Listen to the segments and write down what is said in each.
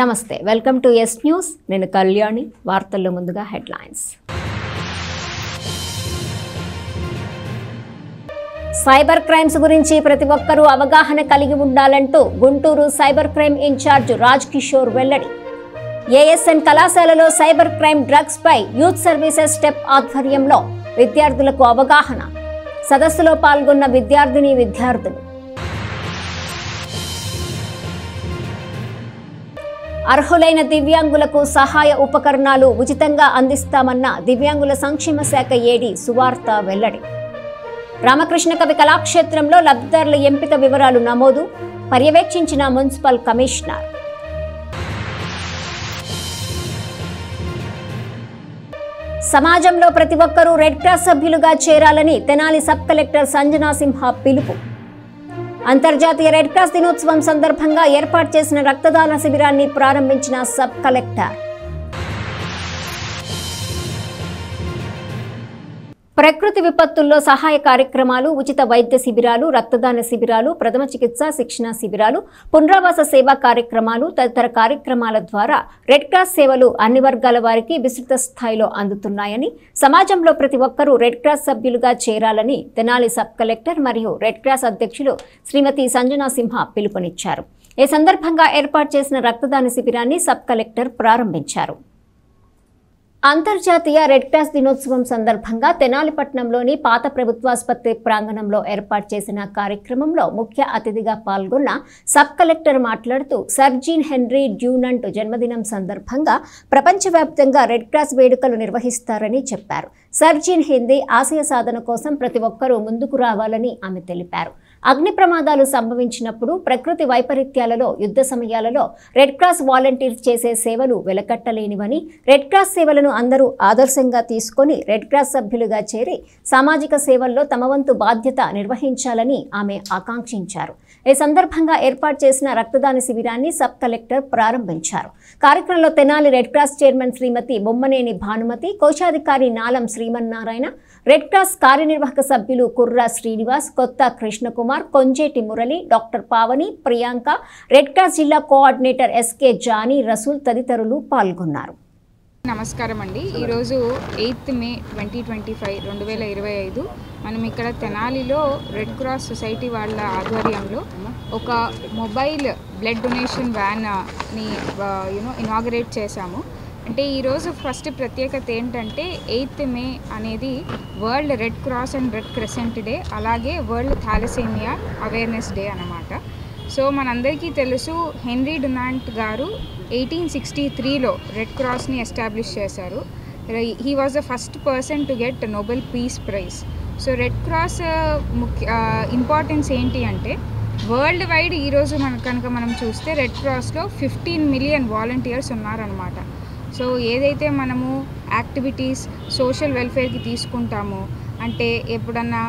నమస్తే welcome to yes news నేను కళ్యాణి వార్తల్లో ముందుగా హెడ్లైన్స్ సైబర్ క్రైమ్స్ గురించి ప్రతి ఒక్కరూ అవగాహన కలిగి ఉండాలంటూ Guntur cyber crime incharge Raj Kishore వెల్లడి ఏఎస్ఎన్ కళాశాలలో సైబర్ క్రైమ్ డ్రగ్స్ పై యూత్ సర్వీసెస్ స్టెప్ ఆధ్వర్యంలో విద్యార్థులకు అవగాహన సదస్సులో పాల్గొన్న విద్యార్థులు అర్హులైన దివ్యాంగులకు సహాయ ఉపకరణాలు ఉచితంగా అందిస్తామన్న దివ్యాంగుల సంక్షేమ శాఖ ఏడీ సువార్త వెల్లడి రామకృష్ణ కవి కళాక్షేత్రంలో లబ్ధిదారుల ఎంపిక వివరాలు నమోదు పర్యవేక్షించిన మున్సిపల్ కమిషనర్ సమాజంలో ప్రతి ఒక్కరూ రెడ్ క్రాస్ సభ్యులుగా చేరాలని తెనాలి సబ్ కలెక్టర్ సంజనా సింహ పిలుపు అంతర్జాతీయ రెడ్ క్రాస్ దినోత్సవం సందర్భంగా ఏర్పాటు చేసిన రక్తదాన శిబిరాన్ని ప్రారంభించిన సబ్ కలెక్టర్ ప్రకృతి విపత్తుల్లో సహాయ కార్యక్రమాలు ఉచిత వైద్య శిబిరాలు రక్తదాన శిబిరాలు ప్రథమ చికిత్స శిక్షణ శిబిరాలు పునరావాస సేవా కార్యక్రమాలు తదితర కార్యక్రమాల ద్వారా రెడ్ క్రాస్ సేవలు అన్ని వర్గాల వారికి విస్తృత స్థాయిలో అందుతున్నాయని సమాజంలో ప్రతి ఒక్కరూ రెడ్ క్రాస్ సభ్యులుగా చేరాలని తెనాలి సబ్ కలెక్టర్ మరియు రెడ్ క్రాస్ అధ్యక్షులు శ్రీమతి సంజనా సింహ పిలుపునిచ్చారు. ఈ సందర్భంగా ఏర్పాటు చేసిన రక్తదాన శిబిరాన్ని సబ్ కలెక్టర్ ప్రారంభించారు. అంతర్జాతీయ రెడ్ క్రాస్ దినోత్సవం సందర్భంగా తెనాలిపట్నంలోని పాత ప్రభుత్వాసుపత్రి ప్రాంగణంలో ఏర్పాటు చేసిన కార్యక్రమంలో ముఖ్య అతిథిగా పాల్గొన్న సబ్ కలెక్టర్ మాట్లాడుతూ సర్ జీన్ హెన్రీ డ్యూనంట్ జన్మదినం సందర్భంగా ప్రపంచవ్యాప్తంగా రెడ్ క్రాస్ వేడుకలు నిర్వహిస్తారని చెప్పారు. సర్ జీన్ హెన్రీ ఆశయ సాధన కోసం ప్రతి ఒక్కరూ ముందుకు రావాలని ఆమె తెలిపారు. అగ్ని ప్రమాదాలు సంభవించినప్పుడు ప్రకృతి వైపరీత్యాలలో యుద్ధ సమయాలలో రెడ్ క్రాస్ వాలంటీర్స్ చేసే సేవలు వెలకట్టలేనివని రెడ్ క్రాస్ సేవలను అందరూ ఆదర్శంగా తీసుకొని రెడ్ క్రాస్ సభ్యులుగా చేరి సామాజిక సేవల్లో తమ వంతు బాధ్యత నిర్వహించాలని ఆమె ఆకాంక్షించారు. ఈ సందర్భంగా ఏర్పాటు చేసిన రక్తదాన శిబిరాన్ని సబ్ కలెక్టర్ ప్రారంభించారు. కార్యక్రమంలో తెనాలి రెడ్ క్రాస్ చైర్మన్ శ్రీమతి బొమ్మనేని భానుమతి, కోశాధికారి నాలం శ్రీమన్నారాయణ, రెడ్ క్రాస్ కార్యనిర్వాహక సభ్యులు కుర్రా శ్రీనివాస్, కొత్త Krishna Kumar, Konjeti Murali, doctor Pavani, Priyanka, red cross జిల్లా కోఆర్డినేటర్ ఎస్కే జానీ, రసూల్ తదితరులు పాల్గొన్నారు. నమస్కారం అండి. ఈరోజు 8th మే 2025 మనం ఇక్కడ తెనాలిలో రెడ్ క్రాస్ సొసైటీ వాళ్ళ ఆధ్వర్యంలో ఒక మొబైల్ బ్లడ్ డొనేషన్ వ్యాన్ని ఇనాగరేట్ చేశాము. అంటే ఈరోజు ఫస్ట్ ప్రత్యేకత ఏంటంటే 8th మే అనేది world red cross and red crescent day, అలాగే వరల్డ్ థాలసేమియా అవేర్నెస్ డే అన్నమాట. సో మనందరికీ తెలుసు హెన్రీ డునాంట్ గారు 1863లో రెడ్ క్రాస్ని ఎస్టాబ్లిష్ చేశారు. He was the first person to get Nobel peace prize. So red cross importance ఏంటి అంటే world wide ఈరోజు మనం చూస్తే రెడ్ క్రాస్లో 15 మిలియన్ వాలంటీర్స్ ఉన్నారనమాట. సో ఏదైతే మనము యాక్టివిటీస్ సోషల్ వెల్ఫేర్కి తీసుకుంటామో, అంటే ఎప్పుడన్నా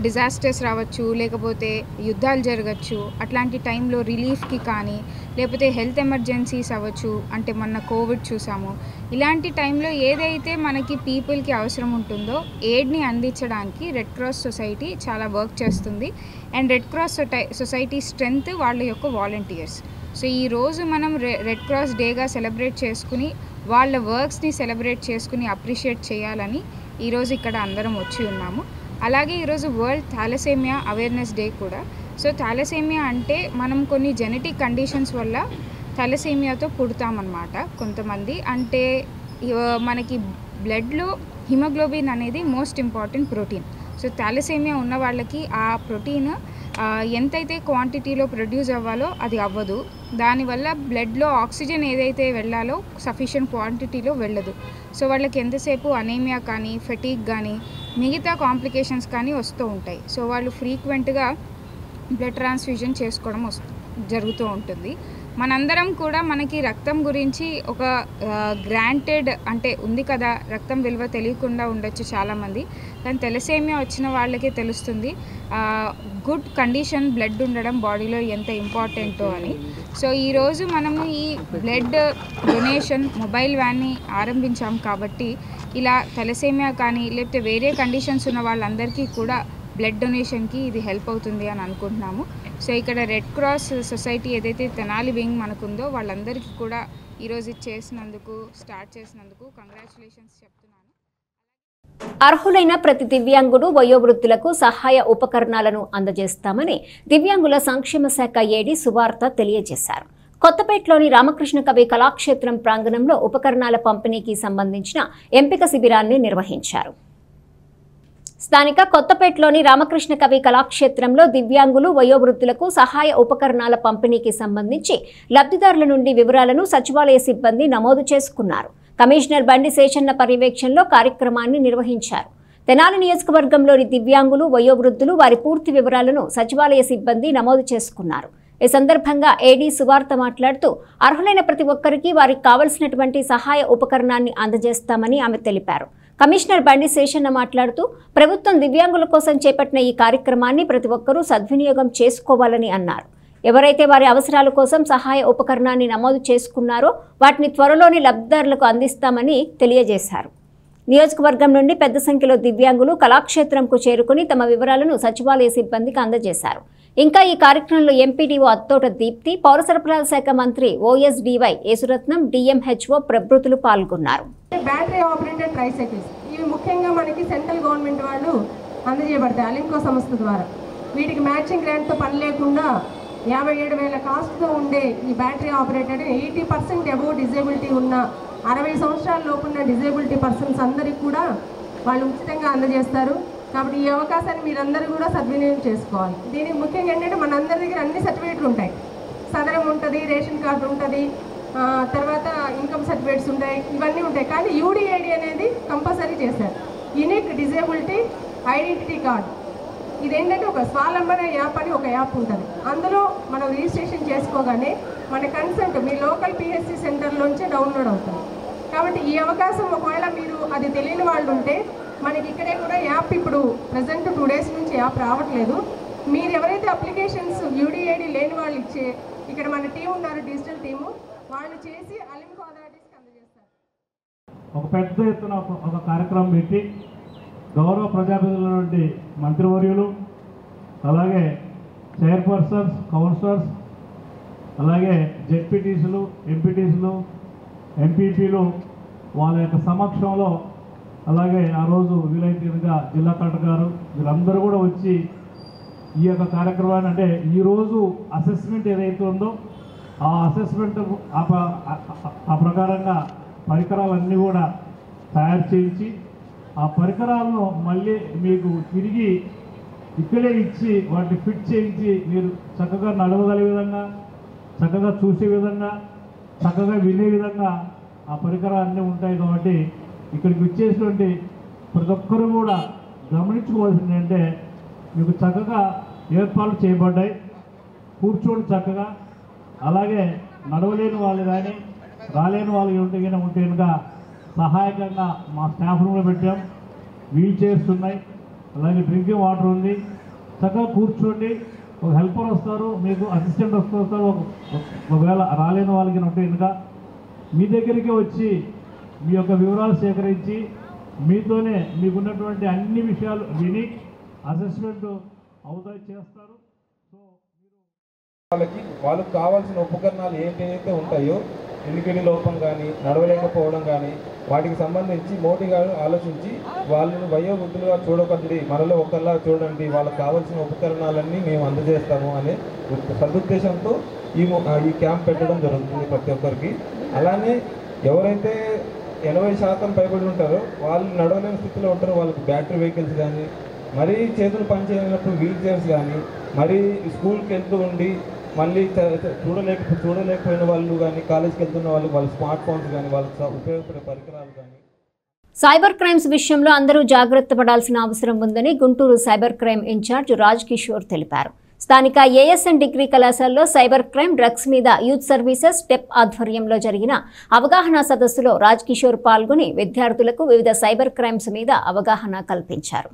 డిజాస్టర్స్ రావచ్చు, లేకపోతే యుద్ధాలు జరగచ్చు, అట్లాంటి టైంలో రిలీఫ్కి కానీ, లేకపోతే హెల్త్ ఎమర్జెన్సీస్ అవ్వచ్చు, అంటే మొన్న కోవిడ్ చూసాము. ఇలాంటి టైంలో ఏదైతే మనకి పీపుల్కి అవసరం ఉంటుందో ఎయిడ్ని అందించడానికి రెడ్ క్రాస్ సొసైటీ చాలా వర్క్ చేస్తుంది. And red cross society strength వాళ్ళ యొక్క వాలంటీర్స్. సో ఈరోజు మనం రెడ్ క్రాస్ డేగా సెలబ్రేట్ చేసుకుని వాళ్ళ వర్క్స్ని సెలబ్రేట్ చేసుకుని అప్రిషియేట్ చేయాలని ఈరోజు ఇక్కడ అందరం వచ్చి ఉన్నాము. అలాగే ఈరోజు వరల్డ్ థాలసేమియా అవేర్నెస్ డే కూడా. సో థాలసేమియా అంటే మనం కొన్ని జెనెటిక్ కండిషన్స్ వల్ల థాలసేమియాతో పుడతామన్నమాట కొంతమంది. అంటే మనకి బ్లడ్లో హిమోగ్లోబిన్ అనేది most important protein. So thalassaemia ఉన్న వాళ్ళకి ఆ ప్రోటీన్ ఎంతైతే క్వాంటిటీలో ప్రొడ్యూస్ అవ్వాలో అది అవ్వదు. దానివల్ల బ్లడ్లో ఆక్సిజన్ ఏదైతే వెళ్ళాలో సఫిషియెంట్ క్వాంటిటీలో వెళ్ళదు. సో వాళ్ళకి ఎంతసేపు అనీమియా కానీ, ఫెటీగ్ కానీ, మిగతా కాంప్లికేషన్స్ కానీ వస్తూ ఉంటాయి. సో వాళ్ళు ఫ్రీక్వెంట్గా బ్లడ్ ట్రాన్స్ఫ్యూజన్ చేసుకోవడం జరుగుతూ ఉంటుంది. మనందరం కూడా మనకి రక్తం గురించి ఒక గ్రాంటెడ్ అంటే ఉంది కదా, రక్తం విలువ తెలియకుండా ఉండొచ్చు చాలామంది. కానీ థాలసేమియా వచ్చిన వాళ్ళకే తెలుస్తుంది గుడ్ కండిషన్ బ్లడ్ ఉండడం బాడీలో ఎంత ఇంపార్టెంటో అని. సో ఈరోజు మనము ఈ బ్లడ్ డొనేషన్ మొబైల్ వ్యాన్ని ఆరంభించాం కాబట్టి ఇలా థాలసేమియా కానీ లేకపోతే వేరే కండిషన్స్ ఉన్న వాళ్ళందరికీ కూడా బ్లడ్ డొనేషన్కి ఇది హెల్ప్ అవుతుంది అని అనుకుంటున్నాము. సో ఇక్కడ రెడ్ క్రాస్ సొసైటీ ఏదైతే తెనాలి వింగ్ మనకుందో వాళ్ళందరికీ కూడా ఈరోజు స్టార్ట్ చేసినందుకు కంగ్రాచులేషన్స్ చెప్తున్నాను. అర్హులైన ప్రతి దివ్యాంగుడు వయోవృద్ధులకు సహాయ ఉపకరణాలను అందజేస్తామని దివ్యాంగుల సంక్షేమ శాఖ ఏడీ సువార్త తెలియజేశారు. కొత్తపేటలోని రామకృష్ణ కవి కళాక్షేత్రం ప్రాంగణంలో ఉపకరణాల పంపిణీకి సంబంధించిన ఎంపిక శిబిరాన్ని నిర్వహించారు. స్థానిక కొత్తపేటలోని రామకృష్ణ కవి కళాక్షేత్రంలో దివ్యాంగులు వయోవృద్ధులకు సహాయ ఉపకరణాల పంపిణీకి సంబంధించి లబ్ధిదారుల నుండి వివరాలను సచివాలయ సిబ్బంది నమోదు చేసుకున్నారు. కమిషనర్ బండి శేషన్న పర్యవేక్షణలో కార్యక్రమాన్ని నిర్వహించారు. తెనాలి నియోజకవర్గంలోని దివ్యాంగులు వయోవృద్ధులు వారి పూర్తి వివరాలను సచివాలయ సిబ్బంది నమోదు చేసుకున్నారు. ఈ సందర్భంగా ఏడీ సువార్త మాట్లాడుతూ అర్హులైన ప్రతి ఒక్కరికి వారికి కావలసినటువంటి సహాయ ఉపకరణాన్ని అందజేస్తామని ఆమె తెలిపారు. కమిషనర్ బండి శేషన్న మాట్లాడుతూ ప్రభుత్వం దివ్యాంగుల కోసం చేపట్టిన ఈ కార్యక్రమాన్ని ప్రతి ఒక్కరూ సద్వినియోగం చేసుకోవాలని అన్నారు. ఎవరైతే వారి అవసరాల కోసం సహాయ ఉపకరణాన్ని నమోదు చేసుకున్నారో వాటిని త్వరలోనే లబ్ధిదారులకు అందిస్తామని తెలియజేశారు. నియోజకవర్గం నుండి పెద్ద సంఖ్యలో దివ్యాంగులు కళాక్షేత్రంకు చేరుకుని తమ వివరాలను సచివాలయ సిబ్బందికి అందజేశారు. ఇంకా ఈ కార్యక్రమంలో ఎంపీడీఓ అత్తోట దీప్తి, పౌర సరఫరాల శాఖ మంత్రి ఓఎస్డీవై యేసురత్నం, డిఎంహెచ్ఓ ప్రభృతులు పాల్గొన్నారు. బ్యాటరీ ఆపరేటెడ్ ట్రైసైకిల్స్ ఇవి ముఖ్యంగా మనకి సెంట్రల్ గవర్నమెంట్ వాళ్ళు అందజేయబడతాయి అలింకో సంస్థ ద్వారా. వీటికి మ్యాచింగ్ గ్రాంట్తో పని లేకుండా 57,000 కాస్ట్తో ఉండే ఈ బ్యాటరీ ఆపరేటెడ్ 80% అబోవ్ డిజేబిలిటీ ఉన్న 60 సంవత్సరాల లోపు ఉన్న డిజేబిలిటీ పర్సన్స్ అందరికీ కూడా వాళ్ళు ఉచితంగా అందజేస్తారు. కాబట్టి ఈ అవకాశాన్ని మీరందరూ కూడా సద్వినియోగం చేసుకోవాలి. దీనికి ముఖ్యంగా ఏంటంటే మనందరి దగ్గర అన్ని సర్టిఫికేట్లు ఉంటాయి. సదరం ఉంటుంది, రేషన్ కార్డు ఉంటుంది, తర్వాత ఇన్కమ్ సర్టిఫికేట్స్ ఉంటాయి, ఇవన్నీ ఉంటాయి. కానీ యూడిఐడి అనేది కంపల్సరీ చేశారు. యూనిక్ డిజేబిలిటీ ఐడెంటిటీ కార్డు ఇదేంటంటే ఒక స్వాలంబన యాప్ అని ఒక యాప్ ఉంటుంది. అందులో మనం రిజిస్ట్రేషన్ చేసుకోగానే మన కన్సెంట్ మీ లోకల్ పిహెచ్సి సెంటర్లోంచే డౌన్లోడ్ అవుతుంది. కాబట్టి ఈ అవకాశం ఒకవేళ మీరు అది తెలియని వాళ్ళు ఉంటే మనకి ఇక్కడే కూడా యాప్ ఇప్పుడు ప్రజెంట్ 2 days నుంచి యాప్ రావట్లేదు. మీరు ఎవరైతే అప్లికేషన్స్ యూడిఐడి లేని వాళ్ళు ఇచ్చే ఇక్కడ మన టీం ఉన్నారు, డిజిటల్ టీము, వాళ్ళు చేసి అలింకో అథారిటీస్కి అందజేస్తారు. ఒక పెద్ద ఎత్తున ఒక కార్యక్రమం పెట్టి గౌరవ ప్రజాప్రతినిధుల నుండి మంత్రివర్యులు, అలాగే చైర్పర్సన్స్, కౌన్సిలర్స్, అలాగే జెడ్పీటీసీలు, ఎంపీటీసీలు, ఎంపీపీలు వాళ్ళ యొక్క సమక్షంలో, అలాగే ఆ రోజు వీలైతేగా జిల్లా కలెక్టర్ గారు వీళ్ళందరూ కూడా వచ్చి ఈ యొక్క కార్యక్రమాన్ని అంటే ఈరోజు అసెస్మెంట్ ఏదైతే ఉందో ఆ అసెస్మెంట్ ఆ ప్రకారంగా పరికరాలన్నీ కూడా తయారు చేయించి ఆ పరికరాలను మళ్ళీ మీకు తిరిగి ఇక్కడే ఇచ్చి వాటిని ఫిట్ చేయించి మీరు చక్కగా నడవగలిగే విధంగా, చక్కగా చూసే విధంగా, చక్కగా వినే విధంగా ఆ పరికరాలన్నీ ఉంటాయి. కాబట్టి ఇక్కడికి వచ్చేటువంటి ప్రతి ఒక్కరూ కూడా గమనించుకోవాల్సింది అంటే మీకు చక్కగా ఏర్పాట్లు చేయబడ్డాయి. కూర్చోండి చక్కగా. అలాగే నడవలేని వాళ్ళు కానీ రాలేని వాళ్ళు ఉంటే కనుక సహాయకంగా మా స్టాఫ్ రూమ్లో పెట్టాం. వీల్ చైర్స్ ఉన్నాయి, అలాగే డ్రింకింగ్ వాటర్ ఉంది. చక్కగా కూర్చోండి. ఒక హెల్పర్ వస్తారు, మీకు అసిస్టెంట్ వస్తారు. ఒకవేళ రాలేని వాళ్ళకి ఉంటే కనుక మీ దగ్గరికి వచ్చి మీ యొక్క వివరాలు సేకరించి మీతోనే మీకున్నటువంటి అన్ని విషయాలు విని అసెస్మెంట్ అవుతాయి చేస్తారు. సో వాళ్ళకి కావాల్సిన ఉపకరణాలు ఏంటైతే ఉంటాయో ఎన్నికడి లోపం కానీ నడవలేకపోవడం కానీ వాటికి సంబంధించి మోడీ గారు ఆలోచించి వాళ్ళని వయోవృద్ధులుగా చూడకండి, మనలో ఒకరిలా చూడండి, వాళ్ళకి కావాల్సిన ఉపకరణాలన్నీ మేము అందజేస్తాము అనే సదుద్దేశంతో ఈ క్యాంప్ పెట్టడం జరుగుతుంది ప్రతి ఒక్కరికి. అలానే ఎవరైతే 80% పైబడి ఉంటారో వాళ్ళు నడవలేని స్థితిలో ఉంటారో వాళ్ళకి బ్యాటరీ వెహికల్స్ కానీ, మరీ చేతులు పనిచేయనప్పుడు వీల్ చైర్స్ కానీ, మరీ స్కూల్కి వెళ్తూ ఉండి మళ్ళీ చూడలేకపోయిన వాళ్ళు కానీ, కాలేజ్కి వెళ్తున్న వాళ్ళ స్మార్ట్ ఫోన్స్ కానీ, వాళ్ళకి ఉపయోగపడే పరికరాలు కానీ. సైబర్ క్రైమ్స్ విషయంలో అందరూ జాగ్రత్త పడాల్సిన అవసరం ఉందని Guntur cyber crime incharge Raj Kishore తెలిపారు. స్థానిక ఏఎస్ఎన్ డిగ్రీ కళాశాలలో సైబర్ క్రైమ్, డ్రగ్స్ మీద యూత్ సర్వీసెస్ స్టెప్ ఆధ్వర్యంలో జరిగిన అవగాహన సదస్సులో రాజ్ కిషోర్ పాల్గొని విద్యార్థులకు వివిధ సైబర్ క్రైమ్స్ మీద అవగాహన కల్పించారు.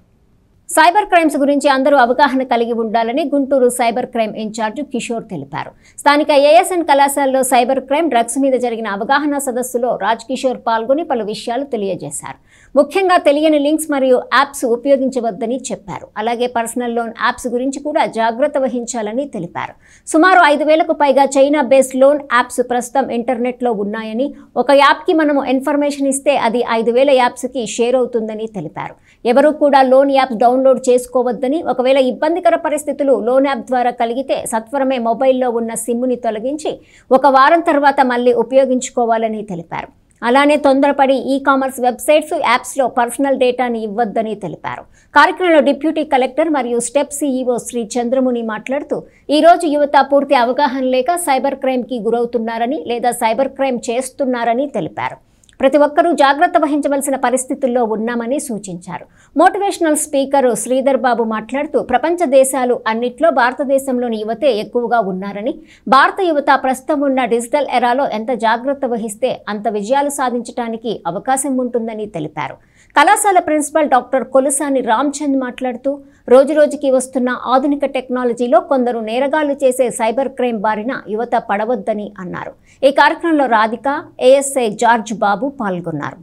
సైబర్ క్రైమ్స్ గురించి అందరూ అవగాహన కలిగి ఉండాలని Guntur cyber crime incharge Kishore తెలిపారు. స్థానిక ఏఎస్ఎన్ కళాశాలలో సైబర్ క్రైమ్, డ్రగ్స్ మీద జరిగిన అవగాహన సదస్సులో రాజ్ కిషోర్ పాల్గొని పలు విషయాలు తెలియజేశారు. ముఖ్యంగా తెలియని లింక్స్ మరియు యాప్స్ ఉపయోగించవద్దని చెప్పారు. అలాగే పర్సనల్ లోన్ యాప్స్ గురించి కూడా జాగ్రత్త వహించాలని తెలిపారు. సుమారు 5,000కు పైగా చైనా బేస్డ్ లోన్ యాప్స్ ప్రస్తుతం ఇంటర్నెట్లో ఉన్నాయని, ఒక యాప్కి మనము ఇన్ఫర్మేషన్ ఇస్తే అది 5,000 యాప్స్కి షేర్ అవుతుందని తెలిపారు. ఎవరూ కూడా లోన్ యాప్స్ డౌన్లోడ్ చేసుకోవద్దని, ఒకవేళ ఇబ్బందికర పరిస్థితులు లోన్ యాప్ ద్వారా కలిగితే సత్వరమే మొబైల్లో ఉన్న సిమ్ని తొలగించి 1 వారం తర్వాత మళ్ళీ ఉపయోగించుకోవాలని తెలిపారు. అలానే తొందరపడి ఈ-కామర్స్ వెబ్సైట్స్, యాప్స్లో పర్సనల్ డేటాని ఇవ్వొద్దని తెలిపారు. కార్యక్రమంలో డిప్యూటీ కలెక్టర్ మరియు స్టెప్ సీఈఓ శ్రీ చంద్రముని మాట్లాడుతూ, ఈరోజు యువత పూర్తి అవగాహన లేక సైబర్ క్రైమ్కి గురవుతున్నారని లేదా సైబర్ క్రైమ్ చేస్తున్నారని తెలిపారు. ప్రతి ఒక్కరూ జాగ్రత్త వహించవలసిన పరిస్థితుల్లో ఉన్నామని సూచించారు. మోటివేషనల్ స్పీకర్ శ్రీధర్ బాబు మాట్లాడుతూ, ప్రపంచ దేశాలు అన్నిట్లో భారతదేశంలోని యువతే ఎక్కువగా ఉన్నారని, భారత యువత ప్రస్తుతం ఉన్న డిజిటల్ ఎరాలో ఎంత జాగ్రత్త వహిస్తే అంత విజయాలు సాధించడానికి అవకాశం ఉంటుందని తెలిపారు. కళాశాల ప్రిన్సిపల్ డాక్టర్ కొలుసాని రామ్చంద్ మాట్లాడుతూ, రోజురోజుకి వస్తున్న ఆధునిక టెక్నాలజీలో కొందరు నేరగాళ్లు చేసే సైబర్ క్రైమ్ బారిన యువత పడవద్దని అన్నారు. ఈ కార్యక్రమంలో రాధిక, ఏఎస్ఐ జార్జ్ బాబు పాల్గొన్నారు.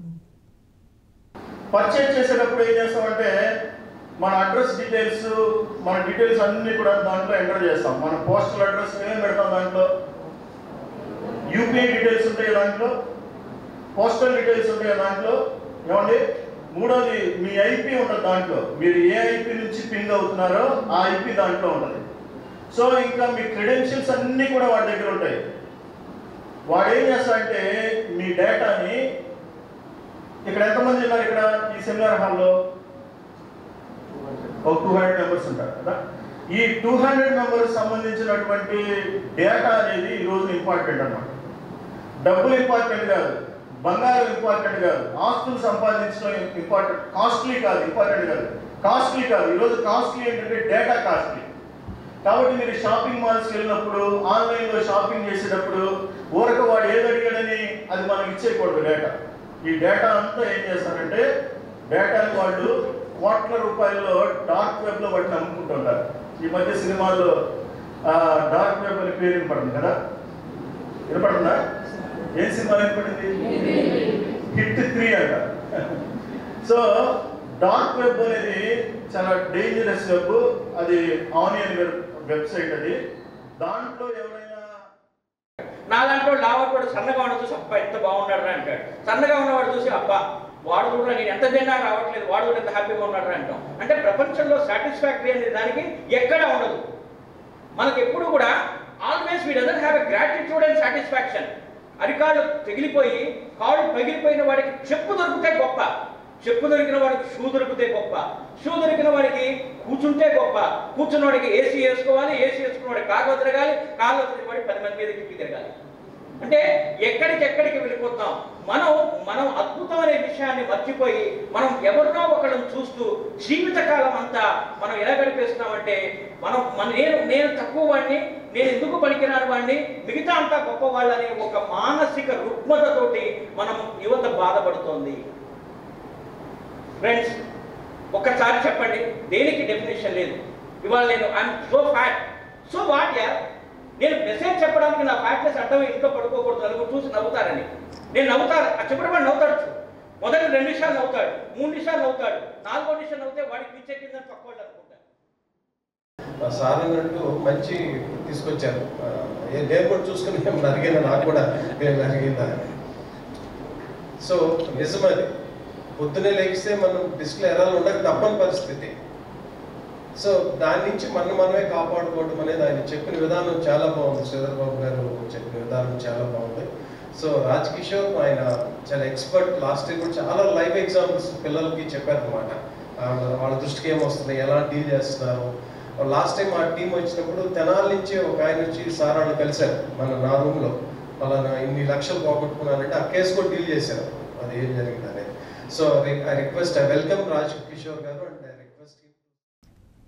పర్చేజ్ చేసేటప్పుడు ఏం చేస్తామంటే మన అడ్రస్ డీటెయిల్స్, మన డీటెయిల్స్ అన్ని కూడా దాంట్లో ఎంటర్ చేస్తాం. మన పోస్టల్ అడ్రస్ ఏం పెడతాం, దాంట్లో యూపీఐ డీటెయిల్స్ ఉంటాయి, దాంట్లో పోస్టల్ డీటెయిల్స్ ఉంటాయి, దాంట్లో ఏమండి. మూడోది మీ ఐపీ ఉంటుంది, దాంట్లో మీరు ఏ ఐపీ నుంచి పింగ్ అవుతున్నారో ఆ ఐపీ దాంట్లో ఉంటుంది. సో ఇంకా మీ క్రెడెన్షియల్స్ అన్నీ కూడా వాడి దగ్గర ఉంటాయి. వాడు ఏం చేస్తాడంటే మీ డేటాని, ఇక్కడ ఎంతమంది ఉన్నారు, ఇక్కడ ఈ సెమినార్ హాల్లో ఒక 200 మెంబర్స్ ఉంటారు కదా. ఈ 200 మెంబర్స్ సంబంధించినటువంటి డేటా అనేది ఈరోజు ఇంపార్టెంట్ అన్నమాట. డబ్బులు ఇంపార్టెంట్ కాదు, బంగారం ఇంపార్టెంట్ కాదు, ఆస్తులు సంపాదించడం ఇంపార్టెంట్, కాస్ట్లీ కాదు, ఇంపార్టెంట్ కాదు, కాస్ట్లీ కాదు. ఈరోజు కాస్ట్లీ ఏంటంటే డేటా కాస్ట్లీ. కాబట్టి మీరు షాపింగ్ మాల్స్కి వెళ్ళినప్పుడు, ఆన్లైన్లో షాపింగ్ చేసేటప్పుడు ఊరక వాడు ఏది అడిగాడని అది మనం ఇచ్చేయకూడదు. డేటా, ఈ డేటా అంతా ఏం చేస్తారంటే డేటాని వాళ్ళు కోట్ల రూపాయల్లో డార్క్ వెబ్లో వాటిని అమ్ముకుంటుంటారు. ఈ మధ్య సినిమాల్లో డార్క్ వెబ్ అని పేరు వినపడుతుంది కదా, వినపడుతుందా? ఏ సినిమా వినపడింది? హిట్ 3 అంట. సో డార్క్ వెబ్ అనేది చాలా డేంజరస్ వెబ్. అది ఆనియన్ వెబ్సైట్. అది దాంట్లో ఎవరైనా నా దాంట్లో లావవాడు సన్నగా ఉన్న చూసి అబ్బా ఎంత బాగున్నాడు అంటాడు, సన్నగా ఉన్నవాడు చూసి అబ్బా వాడు కూడా నేను ఎంత తిన్నా రావట్లేదు, వాడు కూడా ఎంత హ్యాపీగా ఉన్నాడు అంటాం. అంటే ప్రపంచంలో సాటిస్ఫాక్టరీ అనే దానికి ఎక్కడ ఉండదు. మనకి ఎప్పుడు కూడా always we doesn't have a gratitude and satisfaction. అరికాళ్ళు తెగిలిపోయి కాళ్ళు పగిలిపోయిన వాడికి చెప్పు దొరికితే గొప్ప, చెప్పు దొరికిన వాడికి షూ దొరికితే గొప్ప, షూ దొరికిన వాడికి కూర్చుంటే గొప్ప, కూర్చున్న వాడికి ఏసీ వేసుకోవాలి, ఏసీ వేసుకున్న వాడికి కార్లో తిరగాలి, కార్లో తిరిగిన వాడికి 10 మంది మీద కిక్కి తిరగాలి. అంటే ఎక్కడికెక్కడికి వెళ్ళిపోతాం మనం అద్భుతం అనే విషయాన్ని మర్చిపోయి మనం ఎవరినో ఒకళ్ళని చూస్తూ జీవితకాలం అంతా మనం ఎలా గడిపేస్తున్నామంటే నేను తక్కువ వాడిని, నేను ఎందుకు పనికిరాని వాడిని, మిగతా అంతా గొప్ప వాళ్ళని ఒక మానసిక రుగ్మతతోటి మనం యువత బాధపడుతోంది. ఫ్రెండ్స్, ఒక్కసారి చెప్పండి, దేనికి డెఫినేషన్ లేదు. ఇవాళ నేను I'm so fat, so what యార్, నేను మెసేజ్ చెప్పడానికి నా ఫ్యాట్నెస్ అర్థమై ఇంట్లో పడుకోకూడదు, నలుగురు చూసి నవ్వుతారని. నేను నవ్వుతాను, ఆ చెప్పడం నవ్వుతాడు. మొదటి 2 నిమిషాలు నవ్వుతాడు, 3 నిమిషాలు నవ్వుతాడు, 4వ నిమిషం నవ్వుతే వాడికి పిచ్చెక్కిందని తక్కువ అనుకుంటారు. సార్ అన్నట్టు మంచి తీసుకొచ్చారు. నేను కూడా చూసుకుని మేము అడిగిన, నాకు కూడా మేము అడిగిందా. సో నిజమది, పొద్దునే లేగిస్తే మనం డిస్ప్లే ఎరాలు ఉండక తప్పని పరిస్థితి. సో దాని నుంచి మనమే కాపాడుకోవడం అనేది ఆయన చెప్పిన విధానం చాలా బాగుంది. శ్రీధర్ బాబు గారు చెప్పిన విధానం చాలా బాగుంది. సో రాజ్ కిషోర్ ఆయన చాలా ఎక్స్పర్ట్. లాస్ట్ ఇయర్ కూడా చాలా లైవ్ ఎగ్జాంపుల్స్ పిల్లలకి చెప్పారనమాట. వాళ్ళ దృష్టికి ఏమొస్తుంది, ఎలా డీల్ చేస్తున్నారు. లాస్ట్ టైం ఆ టీం వచ్చినప్పుడు తెనాల నుంచి ఒక ఆయన వచ్చి సార్ వాళ్ళు కలిశారు నా రూమ్లో. వాళ్ళ ఇన్ని లక్షలు పోగొట్టుకున్నారంటే ఆ కేసు కూడా డీల్ చేశారు, అది ఏం జరిగింది అనేది. So I request, I welcome Raj Kishore గారు అండ్ ఐ రిక్వెస్ట్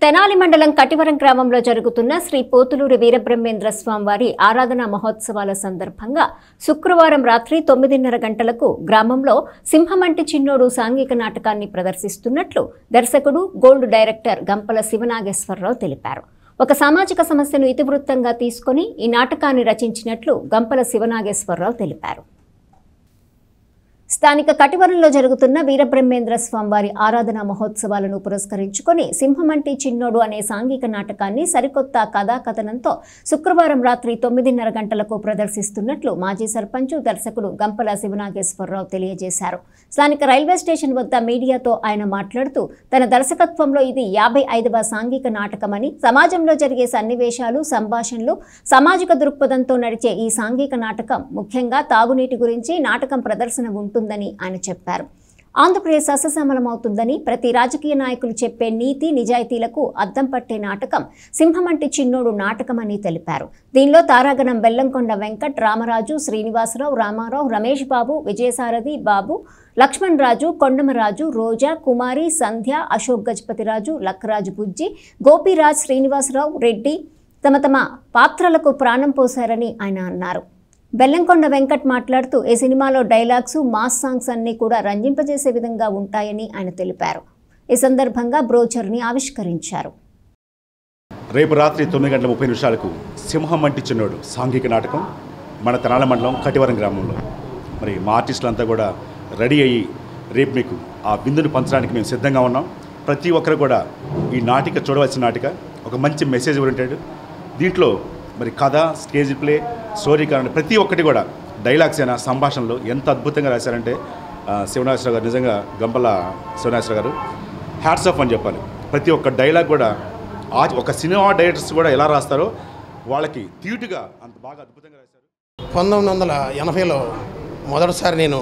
తెనాలి మండలం కటివరం గ్రామంలో జరుగుతున్న శ్రీ పోతులూరి వీరబ్రహ్మేంద్ర స్వామివారి ఆరాధనా మహోత్సవాల సందర్భంగా శుక్రవారం రాత్రి 9:30 గంటలకు గ్రామంలో సింహమంటి చిన్నోడు సాంఘిక నాటకాన్ని ప్రదర్శిస్తున్నట్లు దర్శకుడు గోల్డ్ డైరెక్టర్ గంపల శివనాగేశ్వరరావు తెలిపారు. ఒక సామాజిక సమస్యను ఇతివృత్తంగా తీసుకుని ఈ నాటకాన్ని రచించినట్లు గంపల శివనాగేశ్వరరావు తెలిపారు. స్థానిక కటివరంలో జరుగుతున్న వీరబ్రహ్మేంద్ర స్వామివారి ఆరాధనా మహోత్సవాలను పురస్కరించుకొని సింహమంటి చిన్నోడు అనే సాంఘిక నాటకాన్ని సరికొత్త కథాకథనంతో శుక్రవారం రాత్రి 9:30 గంటలకు ప్రదర్శిస్తున్నట్లు మాజీ సర్పంచ్ దర్శకుడు గంపల శివనాగేశ్వరరావు తెలియజేశారు. స్థానిక రైల్వే స్టేషన్ వద్ద మీడియాతో ఆయన మాట్లాడుతూ తన దర్శకత్వంలో ఇది 55వ సాంఘిక నాటకమని, సమాజంలో జరిగే సన్నివేశాలు, సంభాషణలు, సామాజిక దృక్పథంతో నడిచే ఈ సాంఘిక నాటకం ముఖ్యంగా తాగునీటి గురించి నాటకం ప్రదర్శన ఉంటుందని ఆయన చెప్పారు. ఆంధ్రప్రదేశ్ సస్యశ్యామలమవుతుందని, ప్రతి రాజకీయ నాయకులు చెప్పే నీతి నిజాయితీలకు అద్దం పట్టే నాటకం సింహమంటి చిన్నోడు నాటకమని తెలిపారు. దీనిలో తారాగణం బెల్లంకొండ వెంకట్, రామరాజు, శ్రీనివాసరావు, రామారావు, రమేష్ బాబు, విజయసారథి బాబు, లక్ష్మణ్ రాజు, కొండమరాజు, రోజా, కుమారి, సంధ్య, అశోక్ గజపతిరాజు, లక్కరాజు బుజ్జి, గోపీరాజ్, శ్రీనివాసరావు రెడ్డి తమ తమ పాత్రలకు ప్రాణం పోశారని ఆయన అన్నారు. బెల్లంకొండ వెంకట్ మాట్లాడుతూ ఈ సినిమాలో డైలాగ్స్, మాస్ సాంగ్స్ అన్నీ కూడా రంజింపజేసే విధంగా ఉంటాయని ఆయన తెలిపారు. ఈ సందర్భంగా బ్రోచర్ని ఆవిష్కరించారు. రేపు రాత్రి 9:30 సింహమంటి చిన్నోడు సాంఘిక నాటకం మన తెనాలి మండలం కటివరం గ్రామంలో మరి మా ఆర్టిస్టులంతా కూడా రెడీ అయ్యి రేపు మీకు ఆ విందును పంచడానికి మేము సిద్ధంగా ఉన్నాం. ప్రతి ఒక్కరు కూడా ఈ నాటిక చూడవలసిన నాటిక, ఒక మంచి మెసేజ్ ఓరియంటెడ్. దీంట్లో మరి కథ, స్టేజ్ ప్లే, స్టోరీ కారణం ప్రతి ఒక్కటి కూడా డైలాగ్స్ అయినా సంభాషణలు ఎంత అద్భుతంగా రాశారంటే శివనాగేశ్వర గారు, నిజంగా గంపల శివనాగేశ్వర గారు హ్యాట్స్ ఆఫ్ అని చెప్పాలి. ప్రతి ఒక్క డైలాగ్ కూడా ఒక సినిమా డైరెక్టర్స్ కూడా ఎలా రాస్తారో వాళ్ళకి తీటుగా అంత బాగా అద్భుతంగా రాశారు. 1980లో మొదటిసారి నేను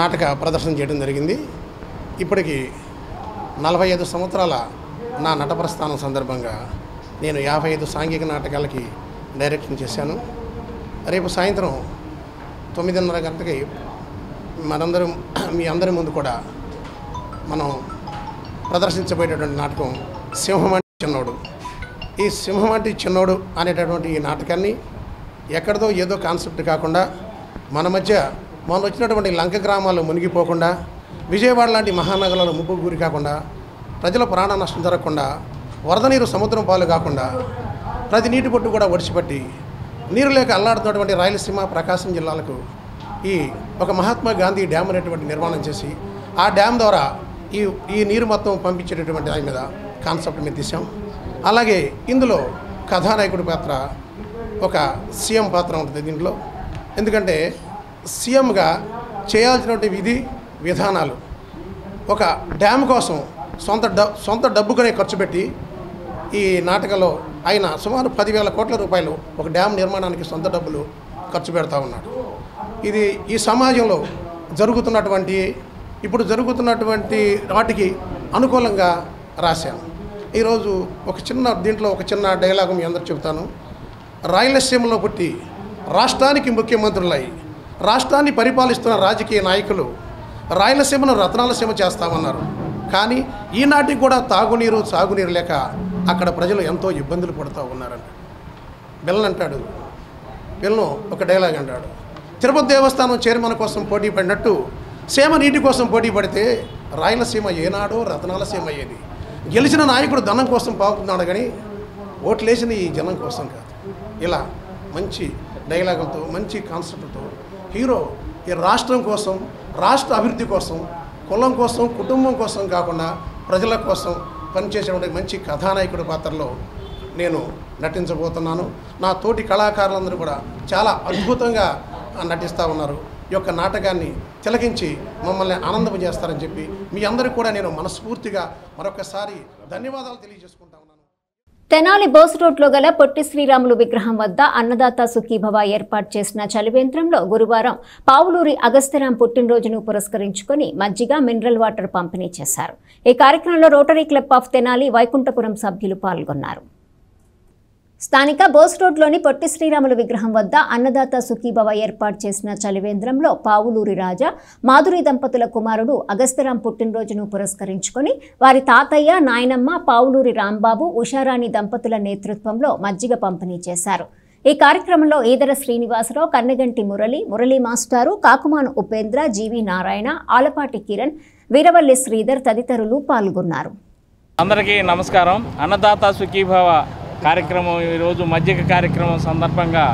నాటక ప్రదర్శన చేయడం జరిగింది. ఇప్పటికి 45 సంవత్సరాల నా నట ప్రస్థానం సందర్భంగా నేను 55 సాంఘిక నాటకాలకి డైరెక్షన్ చేశాను. రేపు సాయంత్రం 9:30 గంటలకి మీ అందరి ముందు కూడా మనం ప్రదర్శించబోయేటటువంటి నాటకం సింహమంటి చిన్నోడు. ఈ సింహమంటి చిన్నోడు అనేటటువంటి ఈ నాటకాన్ని ఎక్కడిదో ఏదో కాన్సెప్ట్ కాకుండా మన వచ్చినటువంటి లంక గ్రామాలు మునిగిపోకుండా, విజయవాడ లాంటి మహానగరాలు ముప్పుకు గురి కాకుండా, ప్రజల ప్రాణ నష్టం జరగకుండా, వరద నీరు సముద్రం పాలు కాకుండా, ప్రతి నీటి పొట్టు కూడా ఒడిచిపెట్టి నీరు లేక అల్లాడుతున్నటువంటి రాయలసీమ, ప్రకాశం జిల్లాలకు ఒక మహాత్మా గాంధీ డ్యామ్ అనేటువంటి నిర్మాణం చేసి ఆ డ్యామ్ ద్వారా ఈ నీరు మొత్తం పంపించేటటువంటి దాని మీద కాన్సెప్ట్ మీద తీసాం. అలాగే ఇందులో కథానాయకుడి పాత్ర, ఒక సీఎం పాత్ర ఉంటుంది దీంట్లో. ఎందుకంటే సీఎంగా చేయాల్సినటువంటి విధి విధానాలు, ఒక డ్యామ్ కోసం సొంత డబ్బుగానే ఖర్చు పెట్టి ఈ నాటకంలో ఆయన సుమారు 10,000 కోట్ల రూపాయలు ఒక డ్యామ్ నిర్మాణానికి సొంత డబ్బులు ఖర్చు పెడతా ఉన్నాడు. ఇది ఈ సమాజంలో ఇప్పుడు జరుగుతున్నటువంటి వాటికి అనుకూలంగా రాశాను. ఈరోజు దీంట్లో ఒక చిన్న డైలాగు మీ అందరూ చెబుతాను. రాయలసీమలో పుట్టి రాష్ట్రానికి ముఖ్యమంత్రులై రాష్ట్రాన్ని పరిపాలిస్తున్న రాజకీయ నాయకులు రాయలసీమను రత్నాలసీమ చేస్తామన్నారు. కానీ ఈనాటికి కూడా తాగునీరు, సాగునీరు లేక అక్కడ ప్రజలు ఎంతో ఇబ్బందులు పడుతూ ఉన్నారంట. బెల్లం ఒక డైలాగ్ అంటాడు, తిరుపతి దేవస్థానం చైర్మన్ కోసం పోటీ పడినట్టు సీమ నీటి కోసం పోటీ పడితే రాయలసీమ ఏనాడో రత్నాలసీమ అయ్యేది. గెలిచిన నాయకుడు ధనం కోసం పాకుతున్నాడు కానీ ఓట్లేసిన ఈ జనం కోసం కాదు. ఇలా మంచి డైలాగులతో, మంచి కాన్సెప్ట్తో హీరో ఈ రాష్ట్రం కోసం, రాష్ట్ర అభివృద్ధి కోసం, కులం కోసం, కుటుంబం కోసం కాకుండా ప్రజల కోసం పనిచేసేటువంటి మంచి కథానాయకుడి పాత్రలో నేను నటించబోతున్నాను. నా తోటి కళాకారులందరూ కూడా చాలా అద్భుతంగా నటిస్తూ ఉన్నారు. ఈ యొక్క నాటకాన్ని తిలకించి మమ్మల్ని ఆనందపజేస్తారని చెప్పి మీ అందరికీ కూడా నేను మనస్ఫూర్తిగా మరొకసారి ధన్యవాదాలు తెలియజేసుకుంటా ఉన్నాను. తెనాలి బోస్ రోడ్లో గల పొట్టి శ్రీరాములు విగ్రహం వద్ద అన్నదాత సుఖీభవ ఏర్పాటు చేసిన చలివేంద్రంలో గురువారం పావులూరి అగస్త్యరాం పుట్టినరోజును పురస్కరించుకొని మజ్జిగ, మినరల్ వాటర్ పంపిణీ చేశారు. ఈ కార్యక్రమంలో rotary club of Tenali, Vaikunthapuram సభ్యులు పాల్గొన్నారు. స్థానిక బోస్ రోడ్లోని పొట్టి శ్రీరాములు విగ్రహం వద్ద అన్నదాత సుఖీభవ ఏర్పాటు చేసిన చలివేంద్రంలో పావులూరి రాజా మాధురి దంపతుల కుమారుడు అగస్త్యరాం పుట్టినరోజును పురస్కరించుకొని వారి తాతయ్య నాయనమ్మ పావులూరి రాంబాబు ఉషారాణి దంపతుల నేతృత్వంలో మజ్జిగ పంపిణీ చేశారు. ఈ కార్యక్రమంలో ఈదర శ్రీనివాసరావు, కన్నెగంటి మురళి మాస్టారు, కాకుమాను ఉపేంద్ర, జీవి నారాయణ, ఆలపాటి కిరణ్, వీరవల్లి శ్రీధర్ తదితరులు పాల్గొన్నారు. అందరికీ నమస్కారం. అన్నదాత సుఖీభవ కార్యక్రమం ఈరోజు మజ్జిగ కార్యక్రమం సందర్భంగా